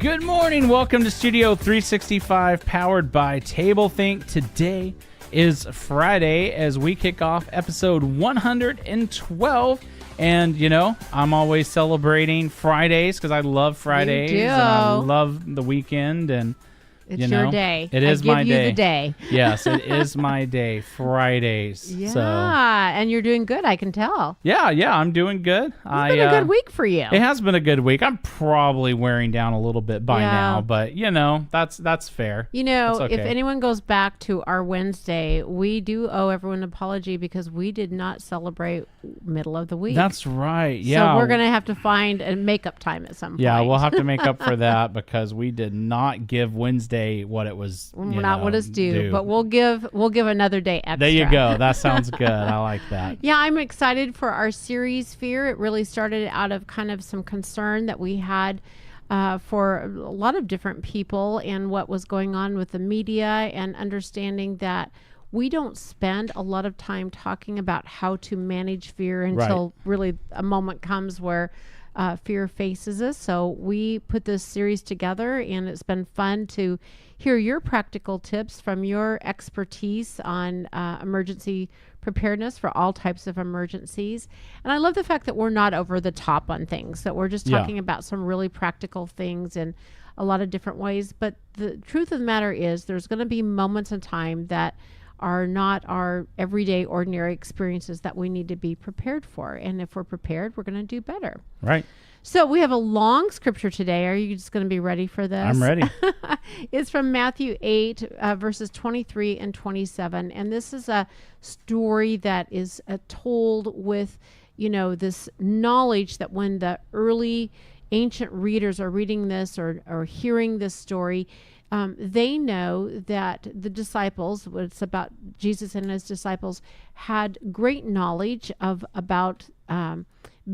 Good morning. Welcome to Studio 365, powered by TableThink. Today is Friday as we kick off episode 112. And, you know, I'm always celebrating Fridays because I love Fridays. You do. And I love the weekend. And it's your day. It is my day. I give you the day. Yes, it is my day. Fridays. Yeah, so, and you're doing good, I can tell. Yeah, I'm doing good. It's been a good week for you. It has been a good week. I'm probably wearing down a little bit by now, but, you know, that's fair. You know, okay. If anyone goes back to our Wednesday, we do owe everyone an apology because we did not celebrate middle of the week. That's right, yeah. So we're going to have to find a makeup time at some point. Yeah, we'll have to make up for that because we did not give Wednesday what it was. Not what it's due, but we'll give another day extra. There you go. That sounds good. I like that. Yeah, I'm excited for our series Fear. It really started out of kind of some concern that we had for a lot of different people and what was going on with the media, and understanding that we don't spend a lot of time talking about how to manage fear until really a moment comes where fear faces us. So we put this series together, and it's been fun to hear your practical tips from your expertise on emergency preparedness for all types of emergencies. And I love the fact that we're not over the top on things, that we're just talking about some really practical things in a lot of different ways. But the truth of the matter is there's going to be moments in time that are not our everyday ordinary experiences that we need to be prepared for. And if we're prepared, we're going to do better. Right. So we have a long scripture today. Are you just going to be ready for this? I'm ready. It's from Matthew 8, verses 23 and 27. And this is a story that is told with, this knowledge that when the early ancient readers are reading this or hearing this story, they know that the disciples, it's about Jesus and his disciples, had great knowledge about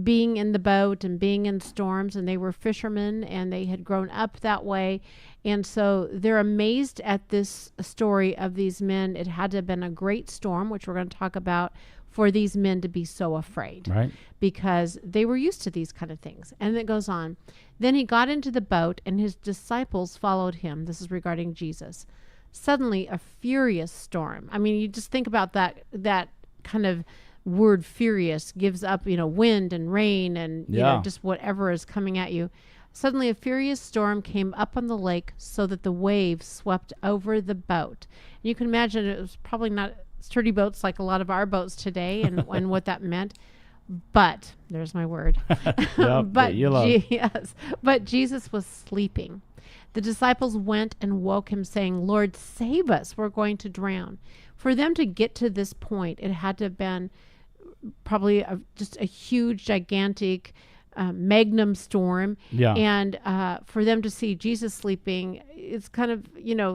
being in the boat and being in storms, and they were fishermen and they had grown up that way. And so they're amazed at this story of these men. It had to have been a great storm, which we're going to talk about, for these men to be so afraid, right? Because they were used to these kind of things. And it goes on. Then he got into the boat and his disciples followed him. This is regarding Jesus. Suddenly a furious storm. I mean, you just think about that kind of word furious gives up, wind and rain and just whatever is coming at you. Suddenly a furious storm came up on the lake so that the waves swept over the boat. And you can imagine it was probably not sturdy boats like a lot of our boats today and what that meant. But there's my word. But Jesus was sleeping. The disciples went and woke him, saying, "Lord, save us. We're going to drown." For them to get to this point, it had to have been probably just a huge, gigantic magnum storm. Yeah. And for them to see Jesus sleeping, it's kind of,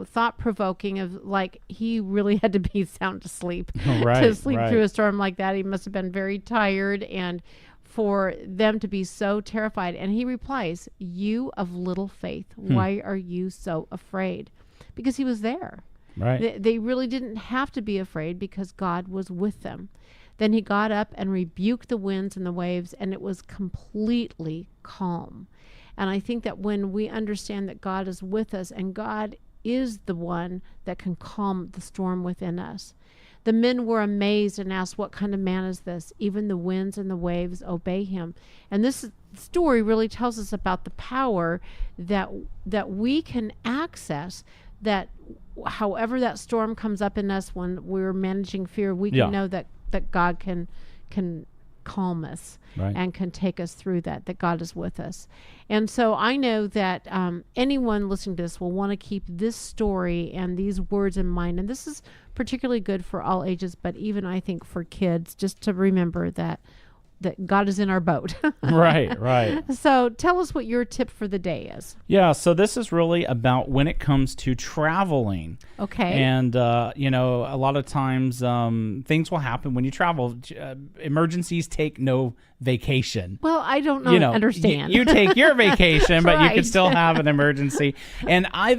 thought-provoking of like he really had to be sound asleep to sleep through a storm like that. He must have been very tired, and for them to be so terrified. And he replies, "You of little faith, why are you so afraid?" Because he was there. Right. They really didn't have to be afraid because God was with them. Then he got up and rebuked the winds and the waves, and it was completely calm. And I think that when we understand that God is with us and God is the one that can calm the storm within us. The men were amazed and asked, "What kind of man is this? Even the winds and the waves obey him." And this story really tells us about the power that we can access, that however that storm comes up in us when we're managing fear, we can know that God can calm us and can take us through that God is with us. And so I know that anyone listening to this will want to keep this story and these words in mind. And this is particularly good for all ages, but even I think for kids, just to remember that God is in our boat. Right. So tell us what your tip for the day is. Yeah, so this is really about when it comes to traveling. Okay. And, a lot of times things will happen when you travel. Emergencies take no vacation. Well, I don't understand. You take your vacation, but you can still have an emergency. And I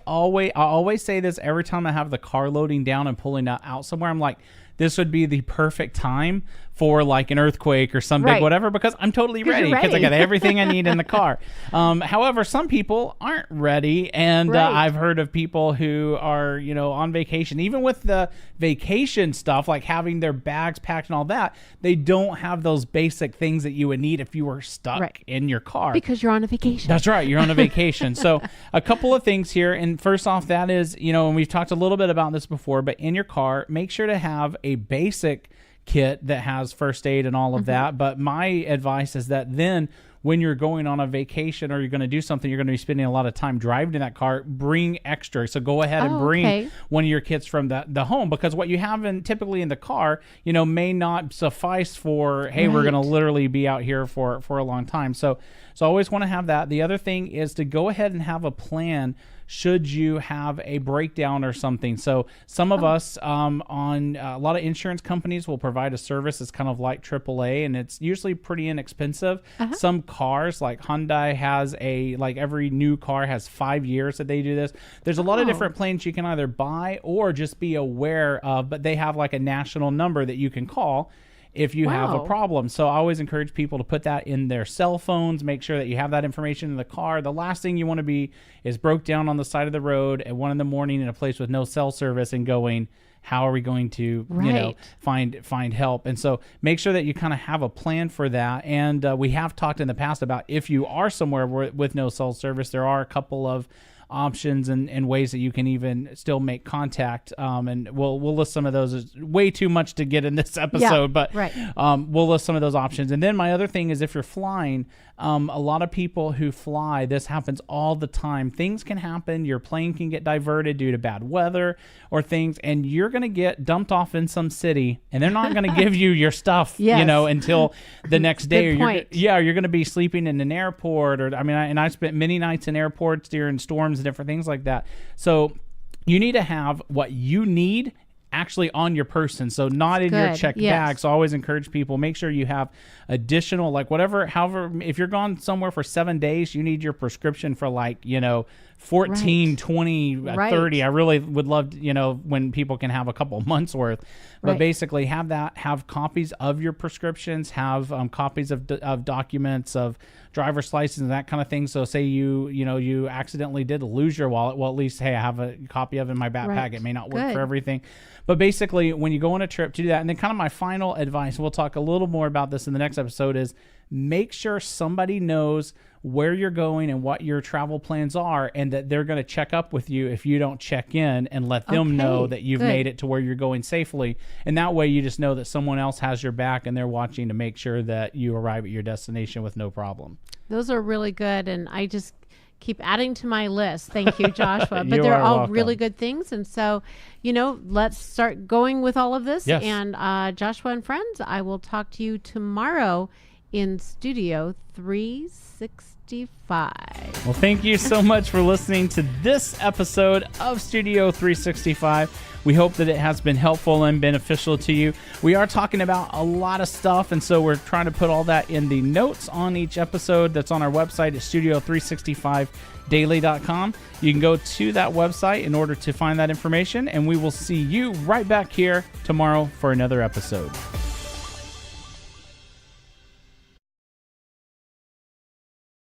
always say this every time I have the car loading down and pulling out somewhere. I'm like, this would be the perfect time for like an earthquake or some big whatever, because I'm totally ready because I got everything I need in the car. However, some people aren't ready, and I've heard of people who are, you know, on vacation, even with the vacation stuff, like having their bags packed and all that, they don't have those basic things that you would need if you were stuck in your car. Because you're on a vacation. That's right. You're on a vacation. So a couple of things here. And first off, that is, you know, and we've talked a little bit about this before, but in your car, make sure to have a basic kit that has first aid and all of that. But my advice is that then when you're going on a vacation or you're going to do something, you're going to be spending a lot of time driving in that car, bring extra. So go ahead and bring one of your kits from the home, because what you have typically in the car, you know, may not suffice for, hey, we're going to literally be out here for a long time. So I always want to have that. The other thing is to go ahead and have a plan should you have a breakdown or something. So some of us on a lot of insurance companies will provide a service that's kind of like AAA, and it's usually pretty inexpensive. Some cars, like Hyundai has like every new car has 5 years that they do this. There's a lot of different plans you can either buy or just be aware of, but they have like a national number that you can call if you have a problem. So I always encourage people to put that in their cell phones. Make sure that you have that information in the car. The last thing you want to be is broke down on the side of the road at 1 a.m. in a place with no cell service and going, how are we going to, you know, find help? And so make sure that you kind of have a plan for that. And we have talked in the past about if you are somewhere with no cell service, there are a couple of options and ways that you can even still make contact, and we'll list some of those. It's way too much to get in this episode, but we'll list some of those options. And then my other thing is, if you're flying, a lot of people who fly, this happens all the time. Things can happen. Your plane can get diverted due to bad weather or things, and you're going to get dumped off in some city, and they're not going to give you your stuff, you know, until the next day. You're going to be sleeping in an airport, or I spent many nights in airports during storms and different things like that. So you need to have what you need actually on your person, so not in your checked bag. So I always encourage people, make sure you have additional, like however, if you're gone somewhere for 7 days, you need your prescription for 14, 20, 30. I really would love, when people can have a couple months worth, but basically have copies of your prescriptions, have copies of documents, of driver's license and that kind of thing. So say you accidentally did lose your wallet, well, at least, hey, I have a copy of it in my backpack. It may not work for everything, but basically when you go on a trip, to do that. And then kind of my final advice, we'll talk a little more about this in the next episode, is make sure somebody knows where you're going and what your travel plans are, and that they're going to check up with you if you don't check in, and let them know that you've made it to where you're going safely. And that way you just know that someone else has your back and they're watching to make sure that you arrive at your destination with no problem. Those are really good, and I just keep adding to my list. Thank you, Joshua. But they're all welcome. Really good things. And so, let's start going with all of this. Yes. And Joshua and friends, I will talk to you tomorrow in Studio 365. Well, thank you so much for listening to this episode of Studio 365. We hope that it has been helpful and beneficial to you. We are talking about a lot of stuff, and so we're trying to put all that in the notes on each episode that's on our website at studio365daily.com. You can go to that website in order to find that information, and we will see you right back here tomorrow for another episode.